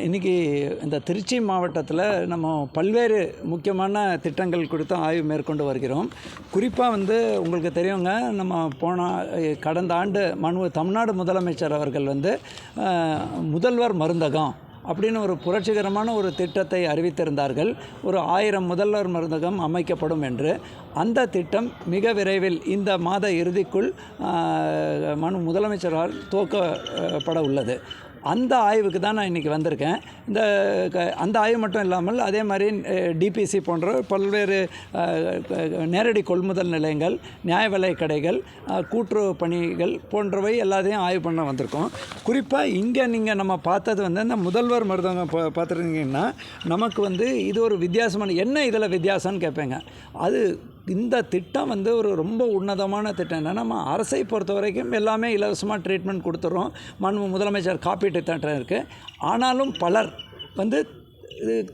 இன்றைக்கி இந்த திருச்சி மாவட்டத்தில் நம்ம பல்வேறு முக்கியமான திட்டங்கள் குறித்து ஆய்வு மேற்கொண்டு வருகிறோம். குறிப்பாக உங்களுக்கு தெரியுங்க, நம்ம கடந்த ஆண்டு தமிழ்நாடு முதலமைச்சர் அவர்கள் முதல்வர் மருந்தகம் அப்படின்னு ஒரு புரட்சிகரமான ஒரு திட்டத்தை அறிவித்திருந்தார்கள். ஒரு 1000 முதல்வர் மருந்தகம் அமைக்கப்படும் என்று. அந்த திட்டம் மிக விரைவில் இந்த மாத இறுதிக்குள் முதலமைச்சரால் துவக்கப்பட உள்ளது. அந்த ஆய்வுக்கு தான் நான் இன்றைக்கி வந்திருக்கேன். அந்த ஆய்வு மட்டும் இல்லாமல் அதே மாதிரி டிபிசி போன்ற பல்வேறு நேரடி கொள்முதல் நிலையங்கள், நியாய விலை கடைகள், கூட்டுறவு பணிகள் போன்றவை எல்லாத்தையும் ஆய்வு பண்ண வந்திருக்கோம். குறிப்பாக இங்கே நம்ம பார்த்தது இந்த முதல்வர் மருந்தகம் பார்த்துருந்தீங்கன்னா நமக்கு இது ஒரு வித்தியாசமான என்ன இதில் வித்தியாசம்னு கேட்பேங்க. அது இந்த திட்டம் ஒரு ரொம்ப உன்னதமான திட்டம். என்னென்னா, நம்ம அரசை பொறுத்த வரைக்கும் எல்லாமே இலவசமாக ட்ரீட்மெண்ட் கொடுத்துட்றோம். முதலமைச்சர் காப்பீட்டு திட்டம் இருக்குது. ஆனாலும் பலர்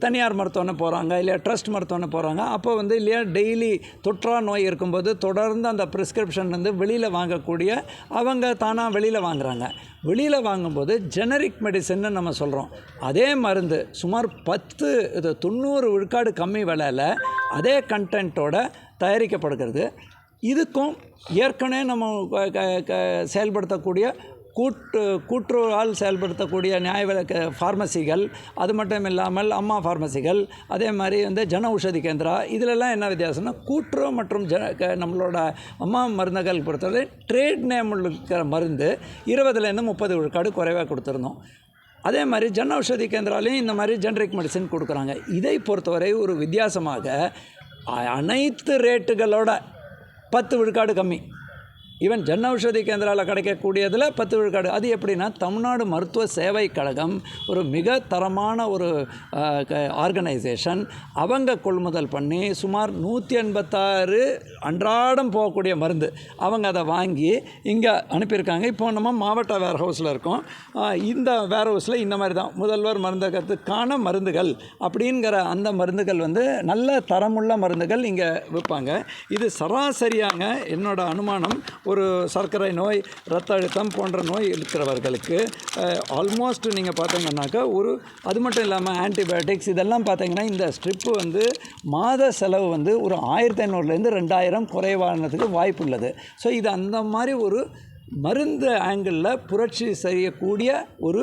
தனியார் மருத்துவமனை போகிறாங்க, இல்லையா ட்ரஸ்ட் மருத்துவமனை போகிறாங்க. அப்போ இல்லையா டெய்லி தொற்றா நோய் இருக்கும்போது தொடர்ந்து அந்த ப்ரிஸ்கிரிப்ஷன் வெளியில் வாங்கக்கூடிய அவங்க தானாக வெளியில் வாங்குகிறாங்க. வெளியில் வாங்கும்போது ஜெனரிக் மெடிசன்னு நம்ம சொல்கிறோம். அதே மருந்து சுமார் 90 விழுக்காடு கம்மி விலையில் அதே கண்டென்ட்டோட தயாரிக்கப்படுகிறது. இதுக்கும் ஏற்கனவே நம்ம செயல்படுத்தக்கூடிய கூட்டுறவால் செயல்படுத்தக்கூடிய நியாய விலை ஃபார்மசிகள், அது மட்டும் இல்லாமல் அம்மா ஃபார்மசிகள், அதே மாதிரி ஜன ஔஷதி கேந்திரா, இதிலெல்லாம் என்ன வித்தியாசம்னா, கூட்டுறவு மற்றும் நம்மளோட அம்மா மருந்துகள் பொறுத்தவரை ட்ரேட் நேம் இருக்கிற மருந்து 20லேருந்து 30 விழுக்காடு குறைவாக கொடுத்துருந்தோம். அதே மாதிரி ஜன ஔஷதி கேந்திராலையும் இந்த மாதிரி ஜெனரிக் மெடிசன் கொடுக்குறாங்க. இதை பொறுத்தவரை ஒரு வித்தியாசமாக அனைத்து ரேட்டுகளோட 10 விழுக்காடு கம்மி. ஈவன் ஜன ஔஷதி கேந்திராவில் கிடைக்கக்கூடியதில் 10 விழுக்காடு. அது எப்படின்னா, தமிழ்நாடு மருத்துவ சேவை கழகம் ஒரு மிக தரமான ஒரு ஆர்கனைசேஷன். அவங்க கொள்முதல் பண்ணி சுமார் 186 அன்றாடம் போகக்கூடிய மருந்து அவங்க அதை வாங்கி இங்கே அனுப்பியிருக்காங்க. இப்போ நம்ம மாவட்ட வேர் ஹவுஸில் இருக்கோம். இந்த வேர் ஹவுஸில் இந்த மாதிரி தான் முதல்வர் மருந்தகத்துக்கான மருந்துகள் அப்படிங்கிற அந்த மருந்துகள் நல்ல தரமுள்ள மருந்துகள் இங்கே விற்பாங்க. இது சராசரியாங்க என்னோட அனுமானம், ஒரு சர்க்கரை நோய், இரத்த அழுத்தம் போன்ற நோய் இருக்கிறவர்களுக்கு ஆல்மோஸ்ட் நீங்கள் பார்த்தீங்கன்னாக்கா அது மட்டும் இல்லாமல் ஆன்டிபயோட்டிக்ஸ் இதெல்லாம் பார்த்தீங்கன்னா இந்த ஸ்ட்ரிப்பு மாத செலவு ஒரு 1500லேருந்து 2000 குறைவானதுக்கு வாய்ப்பு உள்ளது. ஸோ இது அந்த மாதிரி ஒரு மருந்து ஆங்கிளில் புரட்சி செய்யக்கூடிய ஒரு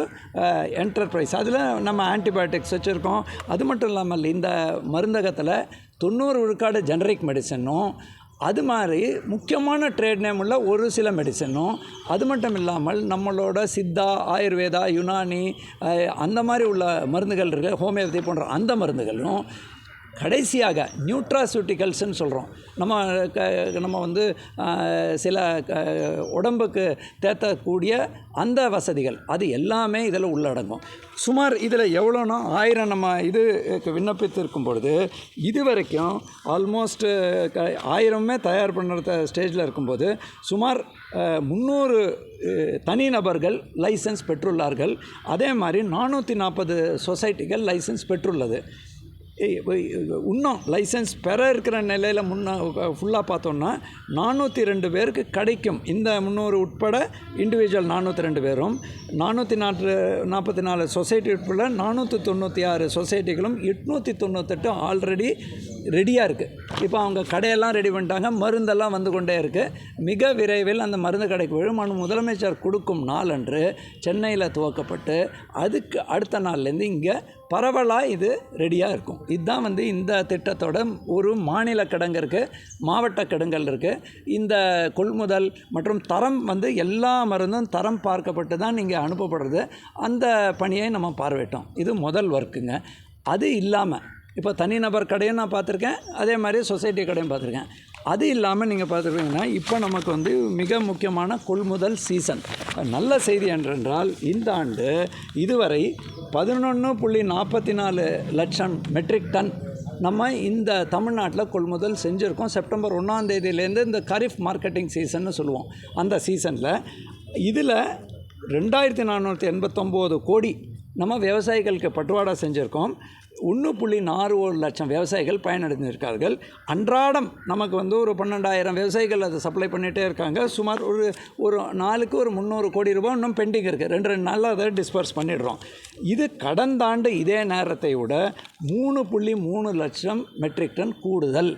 என்டர்பிரைஸ். அதில் நம்ம ஆன்டிபயோட்டிக்ஸ் வச்சுருக்கோம். அது மட்டும் இல்லாமல் இந்த மருந்தகத்தில் 90 விழுக்காடு ஜெனரிக் மெடிசனும், அது மாதிரி முக்கியமான ட்ரேட் நேம் உள்ள ஒரு சில மெடிசனும், அது மட்டும் இல்லாமல் நம்மளோட சித்தா, ஆயுர்வேதா, யுனானி அந்த மாதிரி உள்ள மருந்துகள் இருக்குது, ஹோமியோபதி போன்ற அந்த மருந்துகளும், கடைசியாக நியூட்ராசூட்டிகல்ஸ்ன்னு சொல்கிறோம். நம்ம சில உடம்புக்கு தேத்தக்கூடிய அந்த வசதிகள் அது எல்லாமே இதில் உள்ளடங்கும். சுமார் இதில் எவ்வளோனா 1000 நம்ம விண்ணப்பித்திருக்கும் பொழுது இது வரைக்கும் ஆல்மோஸ்ட் 1000மே தயார் பண்ணுற ஸ்டேஜில் இருக்கும்போது சுமார் 300 தனிநபர்கள் லைசன்ஸ் பெற்றுள்ளார்கள். அதே மாதிரி 440 சொசைட்டிகள் லைசன்ஸ் பெற்றுள்ளது. இன்னும் லைசன்ஸ் பெற இருக்கிற நிலையில் ஃபுல்லாக பார்த்தோன்னா 402 பேருக்கு கிடைக்கும். இந்த 300 உட்பட இண்டிவிஜுவல் 402 பேரும், 444 சொசைட்டி உட்பட 496 சொசைட்டிகளும் 898 ஆல்ரெடி ரெடியாக இருக்குது. இப்போ அவங்க கடையெல்லாம் ரெடி பண்ணிட்டாங்க, மருந்தெல்லாம் வந்து கொண்டே இருக்குது. மிக விரைவில் அந்த மருந்து கடைக்கு விழுமானம் முதலமைச்சர் கொடுக்கும் நாளன்று சென்னையில் துவக்கப்பட்டு அதுக்கு அடுத்த நாள்லேருந்து இங்கே பரவலாக இது ரெடியாக இருக்கும். இதுதான் இந்த திட்டத்தோட ஒரு மாநில கிடங்கு இருக்குது, மாவட்ட கிடங்குகள் இருக்குது. இந்த கொள்முதல் மற்றும் தரம் எல்லா மருந்தும் தரம் பார்க்கப்பட்டு தான் இங்கே அனுப்பப்படுறது. அந்த பணியை நம்ம பார்வையிட்டோம். இது முதல் ஒர்க்குங்க. அது இல்லாமல் இப்போ தனிநபர் கடையும் நான் பார்த்துருக்கேன், அதே மாதிரி சொசைட்டி கடையும் பார்த்துருக்கேன். அது இல்லாமல் நீங்கள் பார்த்துருக்கீங்கன்னா இப்போ நமக்கு மிக முக்கியமான கொள்முதல் சீசன். நல்ல செய்தி என்றால் இந்த ஆண்டு இதுவரை 11.44 லட்சம் மெட்ரிக் டன் நம்ம இந்த தமிழ்நாட்டில் கொள்முதல் செஞ்சுருக்கோம். செப்டம்பர் 1ஆம் தேதியிலேருந்து இந்த கரீஃப் மார்க்கெட்டிங் சீசன்னு சொல்லுவோம். அந்த சீசனில் இதில் 2489 கோடி நம்ம விவசாயிகளுக்கு பட்டுவாடா செஞ்சுருக்கோம். 1.41 லட்சம் விவசாயிகள் பயனடைந்திருக்கார்கள். அன்றாடம் நமக்கு ஒரு 12,000 விவசாயிகள் அதை சப்ளை பண்ணிகிட்டே இருக்காங்க. சுமார் ஒரு நாளுக்கு ஒரு 300 கோடி ரூபாய் இன்னும் பெண்டிங் இருக்குது. 2 நாளில் அதை டிஸ்பர்ஸ் பண்ணிடுறோம். இது கடந்த ஆண்டு இதே நேரத்தை விட 3.3 லட்சம் மெட்ரிக் டன் கூடுதல்.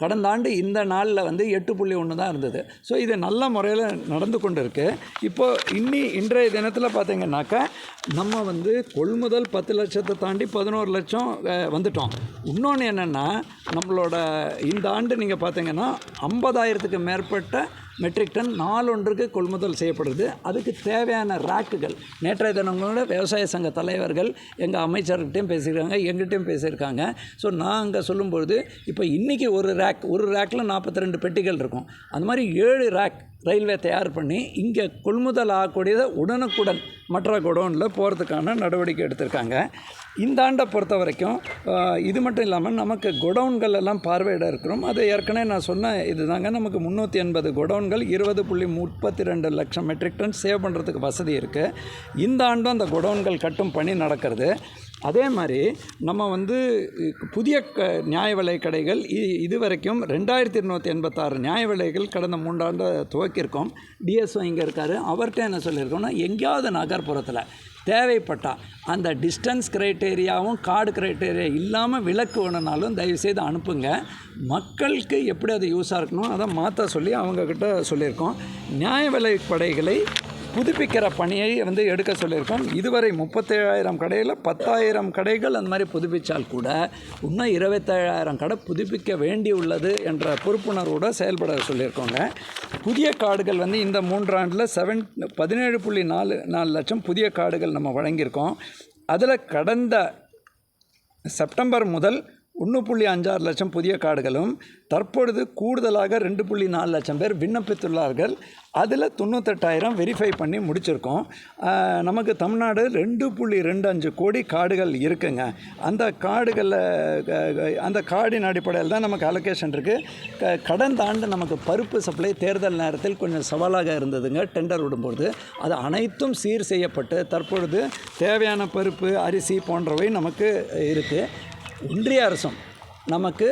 கடந்த ஆண்டு இந்த நாளில் 8.1 தான் இருந்தது. ஸோ இது நல்ல முறையில் நடந்து கொண்டு இருக்குது. இப்போது இன்றைய தினத்தில் பார்த்திங்கனாக்கா நம்ம கொள்முதல் 10 லட்சத்தை தாண்டி 11 லட்சம் வந்துட்டோம். இன்னொன்று என்னென்னா, நம்மளோட இந்த ஆண்டு நீங்கள் பார்த்திங்கன்னா 50,000க்கு மேற்பட்ட மெட்ரிக் டன் நாளொன்றுக்கு கொள்முதல் செய்யப்படுது. அதுக்கு தேவையான ரேக்குகள் நேற்றைய தினங்களோட விவசாய சங்க தலைவர்கள் எங்கள் அமைச்சர்கிட்டையும் பேசியிருக்காங்க, எங்கிட்டையும் பேசியிருக்காங்க. ஸோ நான் அங்கே சொல்லும்பொழுது இப்போ இன்றைக்கி ஒரு ரேக்கில் 42 பெட்டிகள் இருக்கும். அந்த மாதிரி 7 ரேக் ரயில்வே தயார் பண்ணி இங்கே கொள்முதல் ஆகக்கூடியதை உடனுக்குடன் மற்ற குடோனில் போகிறதுக்கான நடவடிக்கை எடுத்திருக்காங்க. இந்த ஆண்டை பொறுத்த வரைக்கும் இது மட்டும் இல்லாமல் நமக்கு குடவுன்கள் எல்லாம் பார்வையிட இருக்கிறோம். அது ஏற்கனவே நான் சொன்ன இது தாங்க, நமக்கு 380 குடவுன்கள் 20.32 லட்சம் மெட்ரிக் டன் சேவ் பண்ணுறதுக்கு வசதி இருக்குது. இந்த ஆண்டும் அந்த குடவுன்கள் கட்டும் பணி நடக்கிறது. அதே மாதிரி நம்ம புதிய நியாய விலை கடைகள் இதுவரைக்கும் 2286 நியாய விலைகள் கடந்த 3 ஆண்டு துவக்கியிருக்கோம். டிஎஸ்ஓ இங்கே இருக்கார். அவர்கிட்ட என்ன சொல்லியிருக்கோம்னா, எங்கேயாவது நகர்ப்புறத்தில் தேவைப்பட்டால் அந்த டிஸ்டன்ஸ் க்ரைட்டேரியாவும் கார்டு க்ரைட்டேரியா இல்லாமல் விலக்கு வேணுனாலும் தயவுசெய்து அனுப்புங்க. மக்களுக்கு எப்படி அது யூஸாக இருக்கணும் அதை மாற்ற சொல்லி அவங்கக்கிட்ட சொல்லியிருக்கோம். நியாய விலை கடைகளை புதுப்பிக்கிற பணியை எடுக்க சொல்லியிருக்கோம். இதுவரை 37,000 கடையில் 10,000 கடைகள் அந்த மாதிரி புதுப்பித்தால் கூட இன்னும் 27,000 கடை புதுப்பிக்க வேண்டி உள்ளது என்ற பொறுப்புணர்வோடு செயல்பட சொல்லியிருக்கோங்க. புதிய கார்டுகள் இந்த 3 ஆண்டில் 17.44 லட்சம் புதிய கார்டுகள் நம்ம வழங்கியிருக்கோம். அதில் கடந்த செப்டம்பர் முதல் 1.56 லட்சம் புதிய கார்டுகளும் தற்பொழுது கூடுதலாக 2.4 லட்சம் பேர் விண்ணப்பித்துள்ளார்கள். அதில் 98,000 வெரிஃபை பண்ணி முடிச்சிருக்கோம். நமக்கு தமிழ்நாடு 2.25 கோடி கார்டுகள் இருக்குங்க. அந்த கார்டின் அடிப்படையில் தான் நமக்கு அலோகேஷன் இருக்குது. கடந்த ஆண்டு நமக்கு பருப்பு சப்ளை தேர்தல் நேரத்தில் கொஞ்சம் சவாலாக இருந்ததுங்க. டெண்டர் விடும்போது அது அனைத்தும் சீர் செய்யப்பட்டு தற்பொழுது தேவையான பருப்பு, அரிசி போன்றவை நமக்கு இருக்குது. ஒன்றிய அரசும் நமக்கு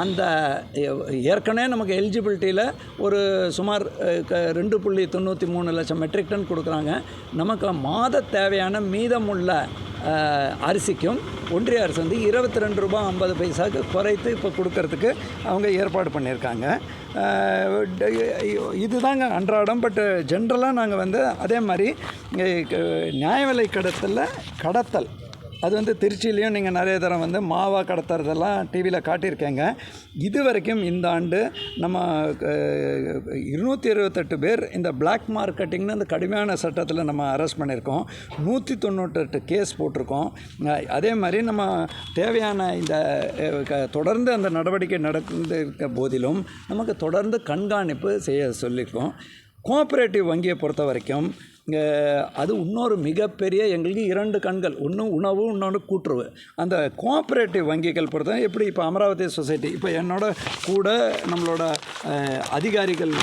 அந்த ஏற்கனவே நமக்கு எலிஜிபிலிட்டியில் ஒரு சுமார் 2.93 லட்சம் மெட்ரிக் டன் கொடுக்குறாங்க. நமக்கு மாத தேவையான மீதமுள்ள அரிசிக்கும் ஒன்றிய அரசு 22 ரூபாய் 50 பைசாவுக்கு குறைத்து இப்போ கொடுக்கறதுக்கு அவங்க ஏற்பாடு பண்ணியிருக்காங்க. இதுதாங்க அன்றாடம். பட் ஜென்ரலாக நாங்கள் அதே மாதிரி நியாய விலை கடத்தல் அது திருச்சியிலையும் நீங்கள் நிறைய தரம் மாவா கடத்துறதெல்லாம் டிவியில் காட்டியிருக்கேங்க. இது வரைக்கும் இந்த ஆண்டு நம்ம 228 பேர் இந்த பிளாக் மார்க்கெட்டிங்னு அந்த கடுமையான சட்டத்தில் நம்ம அரெஸ்ட் பண்ணியிருக்கோம். 198 கேஸ் போட்டிருக்கோம். அதே மாதிரி நம்ம தேவையான இந்த தொடர்ந்து அந்த நடவடிக்கை நடந்திருக்க போதிலும் நமக்கு தொடர்ந்து கண்காணிப்பு செய்ய சொல்லியிருக்கோம். கோஆப்ரேட்டிவ் வங்கியை பொறுத்த வரைக்கும் அது இன்னொரு மிகப்பெரிய எங்களுக்கு 2 கண்கள், ஒன்று உணவு, இன்னொன்று கூட்டுறவு. அந்த கோஆப்ரேட்டிவ் வங்கிகள் பொறுத்த எப்படி இப்போ அமராவதி சொசைட்டி இப்போ என்னோட கூட நம்மளோட அதிகாரிகள்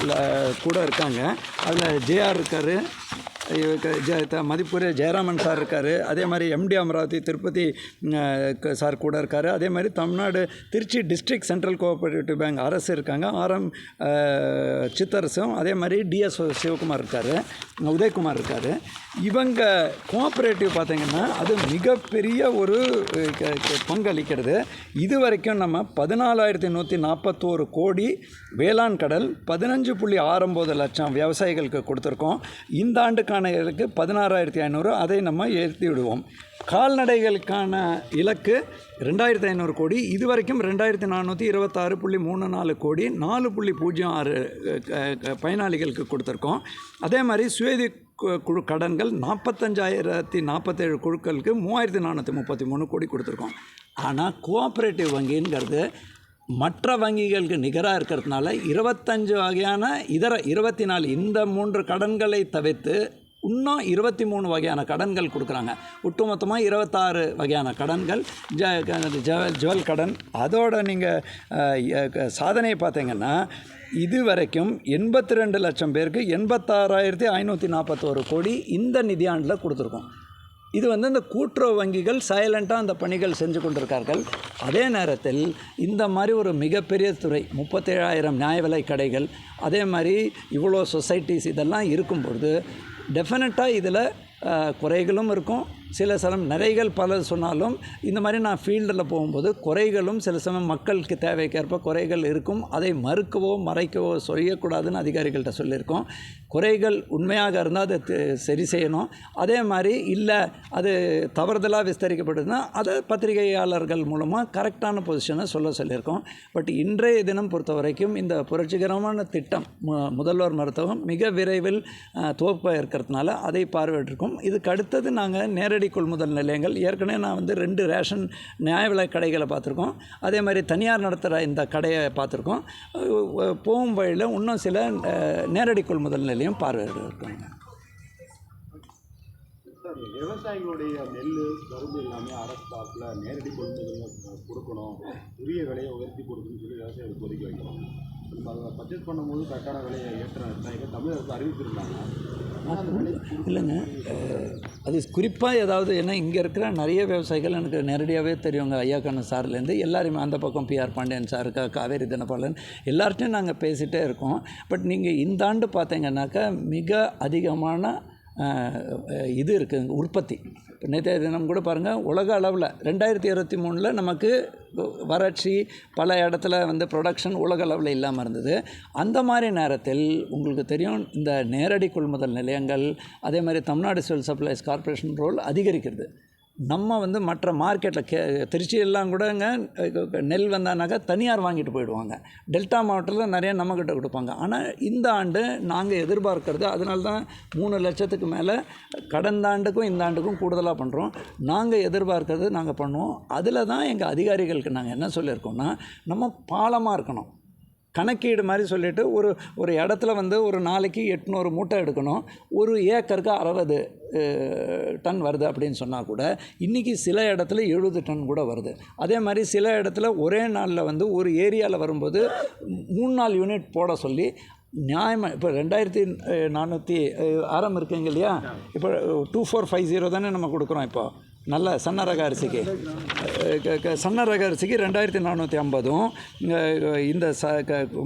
கூட இருக்காங்க. அதில் ஜேஆர் இருக்கார், மதிப்புரிய ஜெயராமன் சார் இருக்கார். அதே மாதிரி எம்டி அமராவதி திருப்பதி சார் கூட இருக்கார். அதே மாதிரி Tamil Nadu Trichy district central cooperative bank அரசு இருக்காங்க, RM சித்தரசும். அதே மாதிரி டிஎஸ்ஓ சிவகுமார் இருக்கார், உதயகுமார் இருக்கார். இவங்க கோஆப்ரேட்டிவ் பார்த்திங்கன்னா அது மிகப்பெரிய ஒரு பங்களிக்கிறது. இது வரைக்கும் நம்ம 14,141 கோடி வேளாண் கடன் 15.69 லட்சம் விவசாயிகளுக்கு கொடுத்துருக்கோம். இந்த ஆண்டுக்கான இலக்கு 16,500, அதை நம்ம ஏற்றி விடுவோம். கால்நடைகளுக்கான இலக்கு 2,500 கோடி. இதுவரைக்கும் 2,426.34 கோடி 4.06 பயனாளிகளுக்கு கொடுத்துருக்கோம். அதே மாதிரி சுயதி குழு கடன்கள் 45,047 குழுக்களுக்கு 3,433 கோடி கொடுத்துருக்கோம். ஆனால் கோஆப்ரேட்டிவ் வங்கிங்கிறது மற்ற வங்கிகளுக்கு நிகராக இருக்கிறதுனால 25 வகையான இதர 24 இந்த 3 கடன்களை தவிர்த்து இன்னும் 23 வகையான கடன்கள் கொடுக்குறாங்க. ஒட்டுமொத்தமாக 26 வகையான கடன்கள், ஜுவல் கடன். அதோட நீங்கள் சாதனையை பார்த்தீங்கன்னா இது வரைக்கும் 82 லட்சம் பேருக்கு 86,541 கோடி இந்த நிதியாண்டில் கொடுத்துருக்கோம். இது வந்து இந்த கூட்டுறவு வங்கிகள் சைலண்ட்டாக அந்த பணிகள் செஞ்சு கொண்டிருக்கார்கள். அதே நேரத்தில் இந்த மாதிரி ஒரு மிகப்பெரிய துறை 37,000 நியாய விலை கடைகள், அதே மாதிரி இவ்வளோ சொசைட்டிஸ் இதெல்லாம் இருக்கும்பொழுது டெஃபினட்டாக இதில் குறைகளும் இருக்கும். சில சமயம் நிறைகள் பல சொன்னாலும் இந்த மாதிரி நான் ஃபீல்டில் போகும்போது குறைகளும் சில சமயம் மக்களுக்கு தேவைக்கேற்ப குறைகள் இருக்கும். அதை மறுக்கவோ மறைக்கவோ செய்யக்கூடாதுன்னு அதிகாரிகள்கிட்ட சொல்லியிருக்கோம். குறைகள் உண்மையாக இருந்தால் அதை சரி செய்யணும். அதே மாதிரி இல்லை அது தவறுதலாக விஸ்தரிக்கப்படுதுன்னா அதை பத்திரிகையாளர்கள் மூலமாக கரெக்டான பொசிஷனை சொல்லியிருக்கோம். பட் இன்றைய தினம் பொறுத்த வரைக்கும் இந்த புரட்சிகரமான திட்டம் முதல்வர் மருத்துவம் மிக விரைவில் துவக்க இருக்கிறதுனால அதை பார்வையிட்டிருக்கோம். இதுக்கு அடுத்தது நாங்கள் நேரடி கொள்முதல் நிலையங்கள், ஏற்கனவே நான் வந்து 2 ரேஷன் நியாய விலை கடைகளை பார்த்துருக்கோம். அதே மாதிரி தனியார் நடத்துகிற இந்த கடையை பார்த்துருக்கோம். போகும் வழியில் இன்னும் சில நேரடி கொள்முதல் நிலையம் பார்வையிட்டிருக்கோங்க. விவசாயிகளுடைய நெல் கரும்பு எல்லாமே அரசு சார்பில் நேரடி கொள்முதல் கொடுக்கணும், உரிய விலையை உயர்த்தி கொடுக்கணும்னு சொல்லி விவசாயிகள் கோரிக்கை வைக்கிறோம். நம்ம அதை பர்ச்சேஸ் பண்ணும்போது கரெக்டான விலையை ஏற்ற தமிழக அரசு அறிவிச்சிருந்தாங்க. இல்லைங்க, அது குறிப்பாக ஏதாவது ஏன்னா இங்கே இருக்கிற நிறைய விவசாயிகள் எனக்கு நேரடியாகவே தெரியுங்க. ஐயாக்கான சார்லேருந்து எல்லாருமே, அந்த பக்கம் பிஆர் பாண்டியன் சார், காவேரி தினபாலன், எல்லார்ட்டையும் நாங்கள் பேசிகிட்டே இருக்கோம். பட் நீங்கள் இந்த ஆண்டு பார்த்தீங்கன்னாக்கா மிக அதிகமான இது இருக்குதுங்க உற்பத்தி. இப்போ நேற்றைய தினம் கூட பாருங்கள், உலக அளவில் 2023 நமக்கு வறட்சி, பல இடத்துல வந்து ப்ரொடக்ஷன் உலக அளவில் இல்லாமல் இருந்தது. அந்த மாதிரி நேரத்தில் உங்களுக்கு தெரியும் இந்த நேரடி கொள்முதல் நிலையங்கள், அதே மாதிரி Tamil Nadu civil supplies corporation role அதிகரிக்கிறது. நம்ம வந்து மற்ற மார்க்கெட்டில் திருச்சியெல்லாம் கூடங்க நெல் வந்தானாக்கா தனியார் வாங்கிட்டு போயிடுவாங்க. டெல்டா மாவட்டத்தில் நிறைய நம்மக்கிட்ட கொடுப்பாங்க. ஆனால் இந்த ஆண்டு நாங்கள் எதிர்பார்க்கறது, அதனால தான் 3 லட்சத்துக்கு மேலே கடந்த ஆண்டுக்கும் இந்த ஆண்டுக்கும் கூடுதலாக பண்ணுறோம். நாங்கள் எதிர்பார்க்கறது நாங்கள் பண்ணுவோம். அதில் தான் எங்கள் அதிகாரிகளுக்கு நாங்கள் என்ன சொல்லியிருக்கோம்னா, நம்ம பாலமாக இருக்கணும். கணக்கீடு மாதிரி சொல்லிவிட்டு ஒரு இடத்துல வந்து ஒரு நாளைக்கு 800 மூட்டை எடுக்கணும், ஒரு ஏக்கருக்கு 60 டன் வருது அப்படின்னு சொன்னால் கூட இன்றைக்கி சில இடத்துல 70 டன் கூட வருது. அதே மாதிரி சில இடத்துல ஒரே நாளில் வந்து ஒரு ஏரியாவில் வரும்போது 3-4 யூனிட் போட சொல்லி நியாயமாக இப்போ 2400 ஆரம் இருக்குங்க இல்லையா, இப்போ 2450 தானே நம்ம கொடுக்குறோம். இப்போ நல்ல சன்ன ரக அரிசிக்கு 2450, இந்த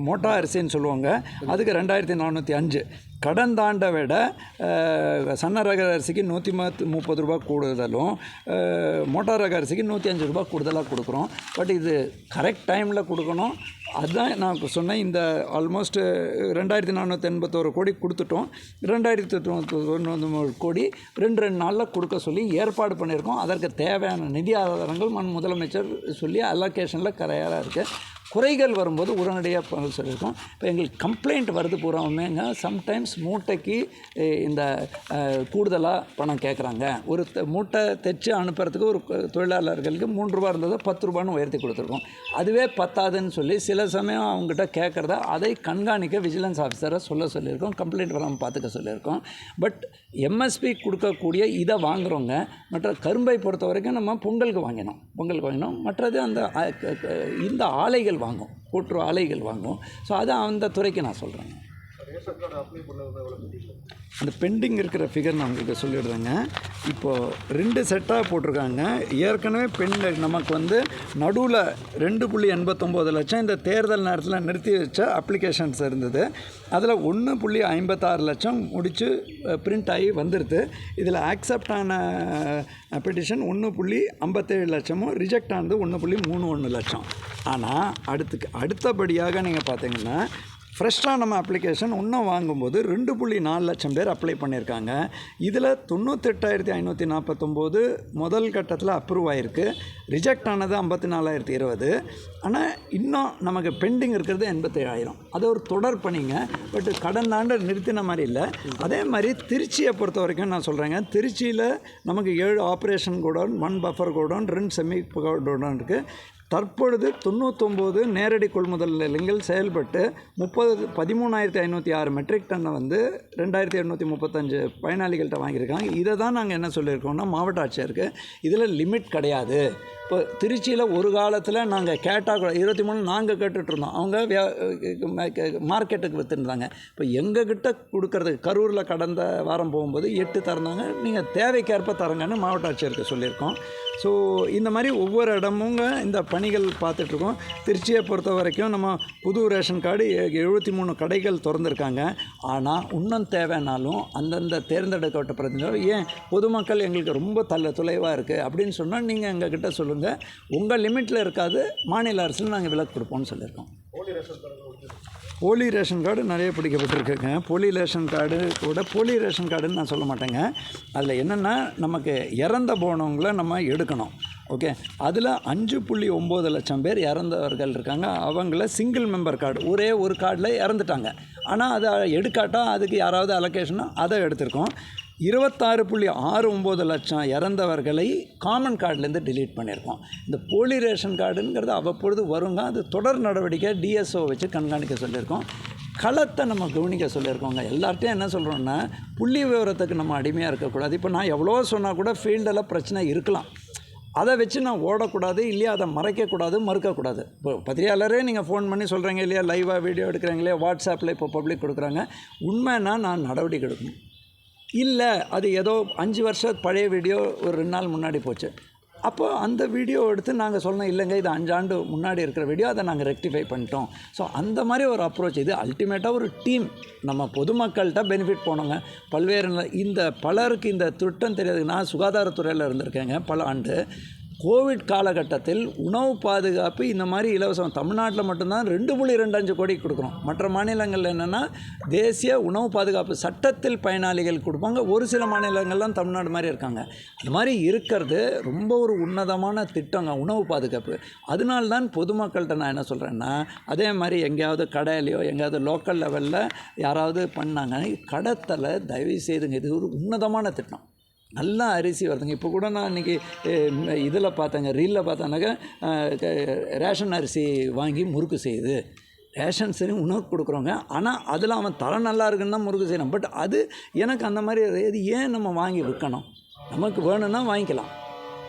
மோட்டா அரிசின்னு சொல்லுவாங்க அதுக்கு 2405. கடந்த ஆண்டை விட சன்ன ரக அரிசிக்கு 130 ரூபா கூடுதலும், மோட்டார் ரக அரிசிக்கு 105 ரூபா கூடுதலாக கொடுக்குறோம். பட் இது கரெக்ட் டைமில் கொடுக்கணும். அதுதான் நான் சொன்னேன். இந்த ஆல்மோஸ்ட் 2481 கோடி கொடுத்துட்டோம். 2093 கோடி 2 நாளில் கொடுக்க சொல்லி ஏற்பாடு பண்ணியிருக்கோம். அதற்கு தேவையான நிதி ஆதாரங்கள் முதலமைச்சர் சொல்லி அலோகேஷனில் தயாராக இருக்குது. குறைகள் வரும்போது உடனடியாக பதில் சொல்லியிருக்கோம். இப்போ எங்களுக்கு கம்ப்ளைண்ட் வருது பூராவுமேங்க, சம்டைம்ஸ் மூட்டைக்கு இந்த கூடுதலாக பணம் கேட்குறாங்க. ஒரு மூட்டை தைச்சு அனுப்புறதுக்கு ஒரு தொழிலாளர்களுக்கு 3 ரூபா இருந்ததை 10 ரூபான்னு உயர்த்தி கொடுத்துருக்கோம். அதுவே பத்தாதுன்னு சொல்லி சில சமயம் அவங்ககிட்ட கேட்குறத அதை கண்காணிக்க விஜிலன்ஸ் ஆஃபீஸரை சொல்லியிருக்கோம். கம்ப்ளைண்ட் வராமல் பார்த்துக்க சொல்லியிருக்கோம். பட் எம்எஸ்பி கொடுக்கக்கூடிய இதை வாங்குகிறோங்க. மற்ற கரும்பை பொறுத்த வரைக்கும் நம்ம பொங்கலுக்கு வாங்கினோம். மற்றது இந்த ஆலைகள் வாங்கும், கூட்டுறவு ஆலைகள் வாங்கும். ஸோ அது அந்த துறைக்கு நான் சொல்கிறேன். அந்த பெண்டிங் இருக்கிற ஃபிகர் நான் உங்களுக்கு சொல்லிடுறேங்க. இப்போது 2 செட்டாக போட்டிருக்காங்க. ஏற்கனவே நமக்கு வந்து நடுவில் 2.89 லட்சம் இந்த தேர்தல் நேரத்தில் நிறுத்தி வச்ச அப்ளிகேஷன்ஸ் இருந்தது. அதில் 1.56 லட்சம் முடித்து பிரிண்ட் ஆகி வந்துடுது. இதில் ஆக்செப்ட் ஆன பெட்டிஷன் 1.57 லட்சமும், ரிஜெக்ட் ஆனது 1.31 லட்சம். ஆனால் அடுத்தபடியாக நீங்கள் பார்த்தீங்கன்னா ஃப்ரெஷ்ஷாக நம்ம அப்ளிகேஷன் இன்னும் வாங்கும்போது 2.4 லட்சம் பேர் அப்ளை பண்ணியிருக்காங்க. இதில் 98,549 முதல் கட்டத்தில் அப்ரூவ் ஆகிருக்கு. ரிஜெக்ட் ஆனது 54,020. ஆனால் இன்னும் நமக்கு பெண்டிங் இருக்கிறது 87,000. அது ஒரு தொடர் பண்ணிங்க. பட் கடந்த ஆண்டு நிறுத்தின மாதிரி இல்லை. அதே மாதிரி திருச்சியை பொறுத்த வரைக்கும் நான் சொல்கிறேங்க, திருச்சியில் நமக்கு 7 operation godown, 1 buffer godown, 2 semi godown இருக்குது. தற்பொழுது 99 நேரடி கொள்முதல் நிலையங்கள் செயல்பட்டு 13,506 மெட்ரிக் டன்னை வந்து 2,835 பயனாளிகள்கிட்ட வாங்கியிருக்காங்க. இதை தான் நாங்கள் என்ன சொல்லியிருக்கோம்னா, மாவட்ட ஆட்சியருக்கு இதில் லிமிட் கிடையாது. இப்போ திருச்சியில் ஒரு காலத்தில் நாங்கள் கேட்டால் கூட 23 நாங்கள் கேட்டுட்ருந்தோம், அவங்க மார்க்கெட்டுக்கு விற்றுருந்தாங்க. இப்போ எங்ககிட்ட கொடுக்கறதுக்கு கரூரில் கடந்த வாரம் போகும்போது 8 தந்தாங்க, நீங்கள் தேவைக்கேற்ப தரங்கன்னு மாவட்ட ஆட்சியருக்கு சொல்லியிருக்கோம். ஸோ இந்த மாதிரி ஒவ்வொரு இடமுங்க இந்த பணிகள் பார்த்துட்ருக்கோம். திருச்சியை பொறுத்த வரைக்கும் நம்ம புது ரேஷன் கார்டு 73 கடைகள் திறந்துருக்காங்க. ஆனால் இன்னும் தேவைனாலும் அந்தந்த தேர்ந்தெடுக்கப்பட்ட பிரதிநிதிகள், ஏன் பொதுமக்கள் எங்களுக்கு ரொம்ப தொலைவாக இருக்குது அப்படின்னு சொன்னால் நீங்கள் எங்ககிட்ட சொல்லுங்கள், உங்கள் லிமிட்டில் இருக்காது, மாநில அரசுன்னு நாங்கள் விலக்கு கொடுப்போம்னு சொல்லியிருக்கோம். போலி ரேஷன் கார்டு நிறைய பிடிக்கப்பட்டிருக்குங்க. போலி ரேஷன் கார்டு கூட போலி ரேஷன் கார்டுன்னு நான் சொல்ல மாட்டேங்க. அதில் என்னென்னா, நமக்கு இறந்த போனவங்கள நம்ம எடுக்கணும். ஓகே, அதில் 5.9 லட்சம் பேர் இறந்தவர்கள் இருக்காங்க. அவங்கள சிங்கிள் மெம்பர் கார்டு, ஒரே ஒரு கார்டில் இறந்துட்டாங்க. ஆனால் அதை எடுக்காட்டால் அதுக்கு யாராவது அலோகேஷனோ அதை எடுத்திருக்கோம். 26.69 லட்சம் இறந்தவர்களை காமன் கார்டுலேருந்து டிலீட் பண்ணியிருக்கோம். இந்த போலி ரேஷன் கார்டுங்கிறது அவ்வப்பொழுது வருங்க. அது தொடர் நடவடிக்கை டிஎஸ்ஓ வச்சு கண்காணிக்க சொல்லியிருக்கோம். களத்தை நம்ம கவனிக்க சொல்லியிருக்கோங்க. எல்லார்ட்டையும் என்ன சொல்கிறோன்னா, புள்ளி விவரத்துக்கு நம்ம அடிமையாக இருக்கக்கூடாது. இப்போ நான் எவ்வளோ சொன்னால் கூட ஃபீல்டில் பிரச்சனை இருக்கலாம், அதை வச்சு நான் ஓடக்கூடாது, இல்லையா அதை மறைக்கக்கூடாது, மறுக்கக்கூடாது. இப்போ பத்திரிகையாளரே நீங்கள் ஃபோன் பண்ணி சொல்கிறீங்க இல்லையா, லைவாக வீடியோ எடுக்கிறாங்க இல்லையா, வாட்ஸ்அப்பில் இப்போ பப்ளிக் கொடுக்குறாங்க, உண்மைன்னா நான் நடவடிக்கை எடுக்கணும். இல்லை அது ஏதோ 5 வருஷம் பழைய வீடியோ ஒரு 2 நாள் முன்னாடி போச்சு, அப்போ அந்த வீடியோ எடுத்து நாங்கள் சொல்லணும், இல்லைங்க இது 5 ஆண்டு முன்னாடி இருக்கிற வீடியோ, அதை நாங்கள் ரெக்டிஃபை பண்ணிட்டோம். ஸோ அந்த மாதிரி ஒரு அப்ரோச். இது அல்டிமேட்டாக ஒரு டீம், நம்ம பொதுமக்கள்கிட்ட பெனிஃபிட் போனோங்க. பல்வேறு இந்த பலருக்கு இந்த திட்டம் தெரியாது. நான் சுகாதாரத்துறையில் இருந்திருக்கேங்க பல ஆண்டு. கோவிட் காலகட்டத்தில் உணவு பாதுகாப்பு இந்த மாதிரி இலவசம் தமிழ்நாட்டில் மட்டும்தான் 2.25 கோடி கொடுக்குறோம். மற்ற மாநிலங்களில் என்னென்னா, தேசிய உணவு பாதுகாப்பு சட்டத்தில் பயனாளிகள் கொடுப்பாங்க. ஒரு சில மாநிலங்கள்லாம் தமிழ்நாடு மாதிரி இருக்காங்க. அது மாதிரி இருக்கிறது ரொம்ப ஒரு உன்னதமான திட்டங்க உணவு பாதுகாப்பு. அதனால்தான் பொதுமக்கள்கிட்ட நான் என்ன சொல்கிறேன்னா, அதே மாதிரி எங்கேயாவது கடையிலையோ எங்கேயாவது லோக்கல் லெவலில் யாராவது பண்ணாங்க, கடத்தலை தயவு செய்துங்க. இது ஒரு உன்னதமான திட்டம். நல்லா அரிசி வருதுங்க. இப்போ கூட நான் இன்றைக்கி இதில் பார்த்தேங்க, ரீலில் பார்த்தேன்னாக்கா, ரேஷன் அரிசி வாங்கி முறுக்கு செய்யுது. ரேஷன் சரி உணவு கொடுக்குறோங்க, ஆனால் அதில் அவன் தரம் நல்லா இருக்குன்னு தான் முறுக்கு செய்யணும். பட் அது எனக்கு அந்த மாதிரி இது ஏன் நம்ம வாங்கி விற்கணும்? நமக்கு வேணும்னா வாங்கிக்கலாம்,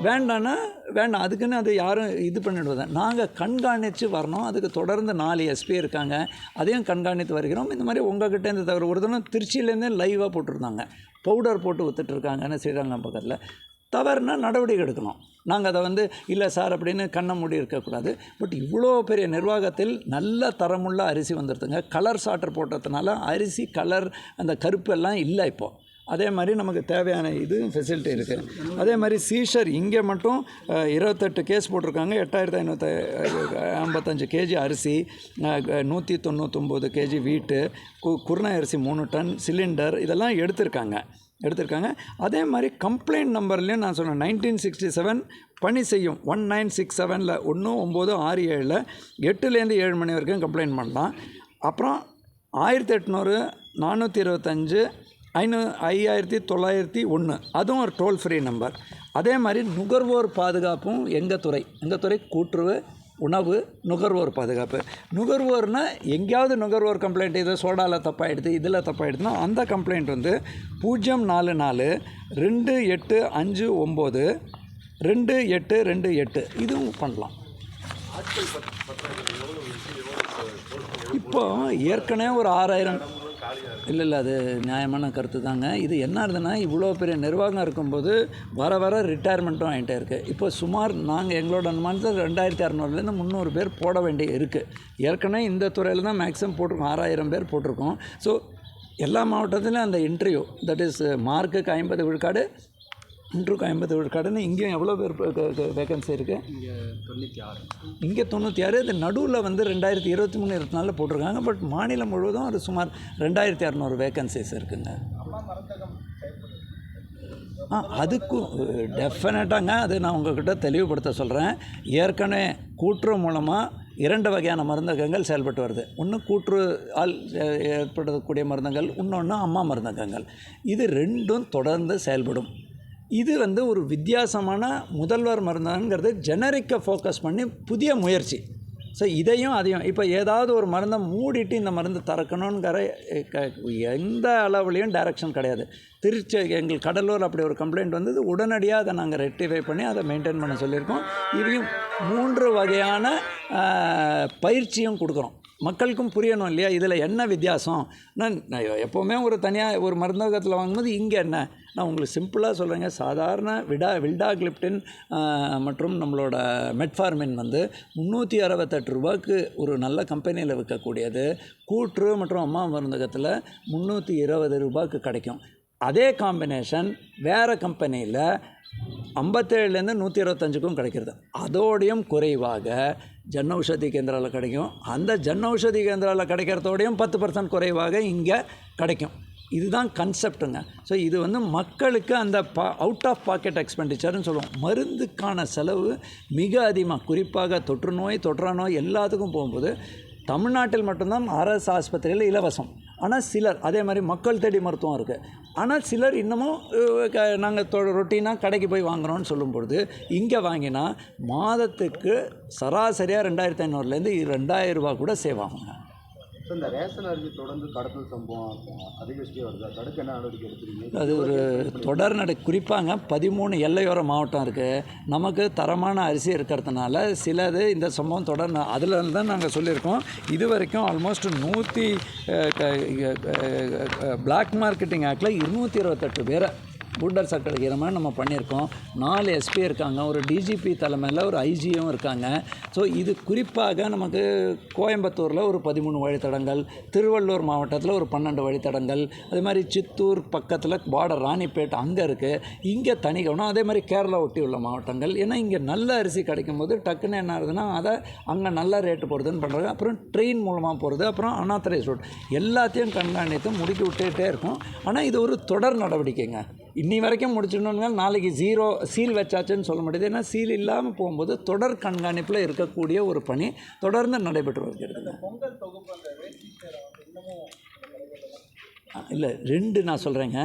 வேண்டான்னா வேண்டாம். அதுக்குன்னு அது யாரும் இது பண்ணிடுவதை நாங்கள் கண்காணித்து வரணும். அதுக்கு தொடர்ந்து 4 எஸ்பி இருக்காங்க, அதையும் கண்காணித்து வருகிறோம். இந்த மாதிரி உங்கள்கிட்டேருந்து தவிர ஒரு தினம் திருச்சியிலேருந்தே லைவாக போட்டிருந்தாங்க, பவுடர் போட்டு விற்றுட்ருக்காங்கன்னு ஸ்ரீரங்கம் பக்கத்தில். தவறுனா நடவடிக்கை எடுக்கணும். நாங்கள் அதை வந்து இல்லை சார் அப்படின்னு கண்ணை மூடி இருக்கக்கூடாது. பட் இவ்வளோ பெரிய நிர்வாகத்தில் நல்ல தரமுள்ள அரிசி வந்துடுதுங்க. கலர் சாட்டர் போட்டதுனால அரிசி கலர் அந்த கருப்பு எல்லாம் இல்லை இப்போது. அதே மாதிரி நமக்கு தேவையான இது ஃபெசிலிட்டி இருக்குது. அதே மாதிரி சீஷர் இங்கே மட்டும் 28 கேஸ் போட்டிருக்காங்க. 8,555 கேஜி அரிசி, 199 கேஜி வீட்டு, குருணை அரிசி 3 டன், சிலிண்டர் இதெல்லாம் எடுத்திருக்காங்க. அதே மாதிரி கம்ப்ளைண்ட் நம்பர்லேயும் நான் சொன்னேன் 1967 பணி செய்யும் 1967 1967 8லேருந்து 7 மணி வரைக்கும் கம்ப்ளைண்ட் பண்ணலாம். அப்புறம் 1800 425 5901 அதுவும் ஒரு டோல் ஃப்ரீ நம்பர். அதே மாதிரி நுகர்வோர் பாதுகாப்பும் எங்கள் துறை கூட்டுறவு உணவு நுகர்வோர் பாதுகாப்பு. நுகர்வோர்னால் எங்கேயாவது நுகர்வோர் கம்ப்ளைண்ட், இது சோடாவில் தப்பாகிடுது இதில் தப்பாகிடுதுன்னா அந்த கம்ப்ளைண்ட் வந்து 044 2859 2828 இதுவும் பண்ணலாம். இப்போ ஏற்கனவே ஒரு 6000 இல்லை அது நியாயமான கருத்து தாங்க. இது என்ன ஆகுதுன்னா, இவ்வளோ பெரிய நிர்வாகம் இருக்கும்போது வர ரிட்டையர்மெண்ட்டும் ஆகிட்டே இருக்குது. இப்போ சுமார் நாங்கள் எங்களோட அனுமானத்தில் 2600லேருந்து 300 பேர் போட வேண்டிய இருக்குது. ஏற்கனவே இந்த துறையில் தான் மேக்ஸிமம் போட்டிருக்கோம், 6000 பேர் போட்டிருக்கோம். ஸோ எல்லா மாவட்டத்திலும் அந்த இன்டர்வியூ, தட் இஸ் மார்க்குக்கு 50 விழுக்காடு, இன்டர்வியூக்கு 50 விழுக்காடுன்னு இங்கேயும் எவ்வளோ பேர் வேகன்சி இருக்குது? இங்கே 96. இது நடுவில் வந்து 2023-24 போட்டிருக்காங்க. பட் மாநிலம் முழுவதும் அது சுமார் 2600 வேகன்சிஸ் இருக்குங்க. அதுக்கும் டெஃபினட்டாங்க அது நான் உங்கள்கிட்ட தெளிவுபடுத்த சொல்கிறேன். ஏற்கனவே கூட்டுறவு மூலமாக 2 வகையான மருந்தகங்கள் செயல்பட்டு வருது. ஒன்று கூட்டுறவால் ஏற்படக்கூடிய மருந்தகங்கள், இன்னொன்று அம்மா மருந்தகங்கள். இது 2ம் தொடர்ந்து செயல்படும். இது வந்து ஒரு வித்தியாசமான முதல்வர் மருந்துங்கிறது ஜெனரிக்கை ஃபோக்கஸ் பண்ணி புதிய முயற்சி. ஸோ இதையும் அதையும் இப்போ ஏதாவது ஒரு மருந்தை மூடிட்டு இந்த மருந்து திறக்கணுங்கிற எந்த அளவுலேயும் டைரக்ஷன் கிடையாது. திருச்சி எங்கள் கடலூர் அப்படி ஒரு கம்ப்ளைண்ட் வந்தது, உடனடியாக அதை நாங்கள் ரெக்டிஃபை பண்ணி அதை மெயின்டைன் பண்ண சொல்லியிருக்கோம். இதையும் 3 வகையான பயிற்சியும் கொடுக்குறோம். மக்களுக்கும் புரியணும் இல்லையா, இதில் என்ன வித்தியாசம். நான் எப்போவுமே ஒரு தனியாக ஒரு மருந்தகத்தில் வாங்கும்போது இங்கே என்ன, நான் உங்களுக்கு சிம்பிளாக சொல்கிறேங்க. சாதாரண வில்டாக்ளிப்டின் மற்றும் நம்மளோட மெட்ஃபார்மின் வந்து 368 ரூபாய்க்கு ஒரு நல்ல கம்பெனியில் விற்கக்கூடியது கூட்டுறவு மற்றும் அம்மா மருந்தகத்தில் 320 ரூபாய்க்கு கிடைக்கும். அதே காம்பினேஷன் வேறு கம்பெனியில் 57லேருந்து 125க்கும் கிடைக்கிறது. அதோடையும் குறைவாக ஜன் ஔஷதி கேந்திராவில் கிடைக்கும். அந்த ஜன் ஔஷதி கேந்திராவில் கிடைக்கிறதோடையும் 10% குறைவாக இங்கே கிடைக்கும். இதுதான் கன்செப்ட்டுங்க. ஸோ இது வந்து மக்களுக்கு அந்த அவுட் ஆஃப் பாக்கெட் எக்ஸ்பெண்டிச்சர்னு சொல்லுவோம். மருந்துக்கான செலவு மிக அதிகமாக, குறிப்பாக தொற்றா நோய் எல்லாத்துக்கும் போகும்போது தமிழ்நாட்டில் மட்டும்தான் அரசு ஆஸ்பத்திரியில் இலவசம். ஆனால் சிலர் அதே மாதிரி மக்கள் தேடி மருத்துவம் இருக்குது. ஆனால் சிலர் இன்னமும் நாங்கள் ரொட்டீனாக கடைக்கு போய் வாங்குகிறோன்னு சொல்லும்பொழுது இங்கே வாங்கினா மாதத்துக்கு சராசரியாக 2500லேருந்து 2000 ரூபா கூட சேவ் ஆகுங்க. ஸோ இந்த ரேஷன் அரிசி தொடர்ந்து கடத்தல் சம்பவம் அதிகரிச்சுட்டே வருது, தடுக்க என்ன நடவடிக்கை எடுத்துருக்கீங்க? அது ஒரு தொடர் குறிப்பாங்க 13 எல்லையோர மாவட்டம் இருக்குது. நமக்கு தரமான அரிசி இருக்கிறதுனால சிலது இந்த சம்பவம் தொடர் அதில் தான் நாங்கள் சொல்லியிருக்கோம். இது வரைக்கும் ஆல்மோஸ்ட் 100 பிளாக் மார்க்கெட்டிங் ஆக்டில் 228 பேரை புல்டர் சர்டிஃபிகேட் மாதிரி நம்ம பண்ணியிருக்கோம். 4 எஸ்பி இருக்காங்க, ஒரு டிஜிபி தலைமையில் ஒரு ஐஜியும் இருக்காங்க. ஸோ இது குறிப்பாக நமக்கு கோயம்புத்தூரில் ஒரு 13 வழித்தடங்கள், திருவள்ளூர் மாவட்டத்தில் ஒரு 12 வழித்தடங்கள், அதே மாதிரி சித்தூர் பக்கத்தில் பார்டர் ராணிப்பேட் அங்கே இருக்குது. இங்கே தனி கவனம். அதே மாதிரி கேரளா ஒட்டி உள்ள மாவட்டங்கள். ஏன்னா இங்கே நல்ல அரிசி கிடைக்கும் போது டக்குன்னு என்ன ஆகுதுன்னா அதை அங்கே நல்ல ரேட்டு போடுறதுன்னு பண்ணுறாங்க. அப்புறம் ட்ரெயின் மூலமாக போகிறது, அப்புறம் அனாத்தரைஸ் ரோட் எல்லாத்தையும் கண்காணித்து முடுக்கி விட்டுகிட்டே இருக்கும். ஆனால் இது ஒரு தொடர் நடவடிக்கைங்க. இன்னி வரைக்கும் முடிச்சிடணுங்க, நாளைக்கு சீல் வச்சாச்சுன்னு சொல்ல முடியாது. ஏன்னா சீல் இல்லாமல் போகும்போது தொடர் கண்காணிப்பில் இருக்கக்கூடிய ஒரு பணி தொடர்ந்து நடைபெற்று வருகிறது. இல்லை 2 நான் சொல்கிறேங்க.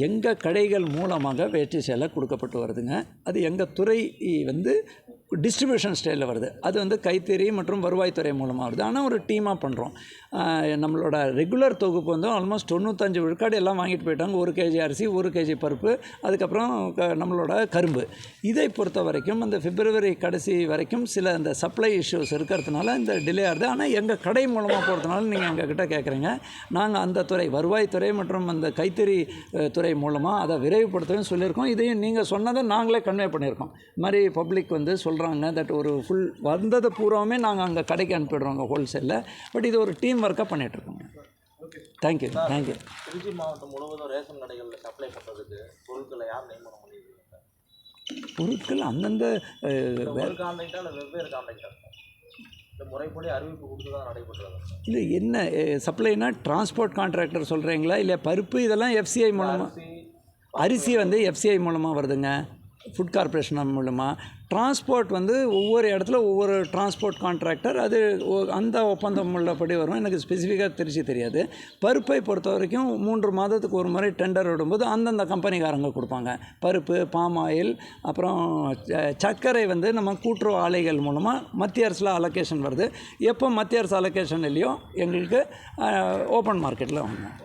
எங்கள் கடைகள் மூலமாக வேட்டி சேலை கொடுக்கப்பட்டு வருதுங்க. அது எங்கள் துறை வந்து டிஸ்ட்ரிபியூஷன் ஸ்டைலில் வருது. அது வந்து கைத்தறி மற்றும் வருவாய்த்துறை மூலமாக வருது. ஆனால் ஒரு டீமாக பண்ணுறோம். நம்மளோட ரெகுலர் தொகுப்பு வந்து ஆல்மோஸ்ட் 95 விழுக்காடு எல்லாம் வாங்கிட்டு போயிட்டாங்க. 1 கேஜி அரிசி, 1 கேஜி பருப்பு, அதுக்கப்புறம் நம்மளோட கரும்பு. இதை பொறுத்த வரைக்கும் அந்த பிப்ரவரி கடைசி வரைக்கும் சில இந்த சப்ளை இஷ்யூஸ் இருக்கிறதுனால இந்த டிலே ஆகுது. ஆனால் எங்கள் கடை மூலமாக போகிறதுனால நீங்கள் எங்ககிட்ட கேட்குறீங்க. நாங்கள் அந்த துறை வருவாய்த்துறை மற்றும் அந்த கைத்தறி துறை மூலமாக அதை விரைவுபடுத்தவும் சொல்லியிருக்கோம். இதையும் நீங்கள் சொன்னதை நாங்களே கன்வே பண்ணியிருக்கோம். இது மாதிரி பப்ளிக் வந்து சொல்கிறாங்க தட் ஒரு ஃபுல் வந்ததை பூராவுமே நாங்கள் அங்கே கடைக்கு அனுப்பிடுறோங்க ஹோல்சேலில். பட் இது ஒரு டீம் ஒர்க்காக பண்ணிகிட்ருக்கோங்க. தேங்க்யூ. திருச்சி மாவட்டம் முழுவதும் ரேஷன் கடைகளில் சப்ளை பண்ணுறதுக்கு பொருட்களை யார் நியமனம் பண்ணியிருக்காங்க? பொருட்கள் அந்தந்த கான்ட்ராக்டா இல்லை வெவ்வேறு கான்ட்ராக்டா? இந்த முறைப்படி அறிவிப்பு கொடுத்து தான் நடைபெறுறாங்க. இல்லை என்ன சப்ளைனா டிரான்ஸ்போர்ட் கான்ட்ராக்டர் சொல்கிறீங்களா, இல்லை பருப்பு இதெல்லாம் எஃப்சிஐ மூலமாக? அரிசி வந்து எஃப்சிஐ மூலமாக வருதுங்க, ஃபுட் கார்ப்பரேஷன் மூலமாக. டிரான்ஸ்போர்ட் வந்து ஒவ்வொரு இடத்துல ஒவ்வொரு டிரான்ஸ்போர்ட் கான்ட்ராக்டர் அது அந்த ஒப்பந்தம் உள்ளபடி வரும். எனக்கு ஸ்பெசிஃபிக்காக திருச்சி தெரியாது. பருப்பை பொறுத்த வரைக்கும் 3 மாதத்துக்கு ஒரு முறை டெண்டர் விடும்போது அந்தந்த கம்பெனிக்காரங்க கொடுப்பாங்க. பருப்பு, பாம் ஆயில், அப்புறம் சர்க்கரை வந்து நம்ம கூட்டுறவு ஆலைகள் மூலமாக மத்திய அரசில் அலோகேஷன் வருது. எப்போ மத்திய அரசு அலோகேஷன் இல்லையோ எங்களுக்கு ஓப்பன் மார்க்கெட்டில் வாங்குவோம்.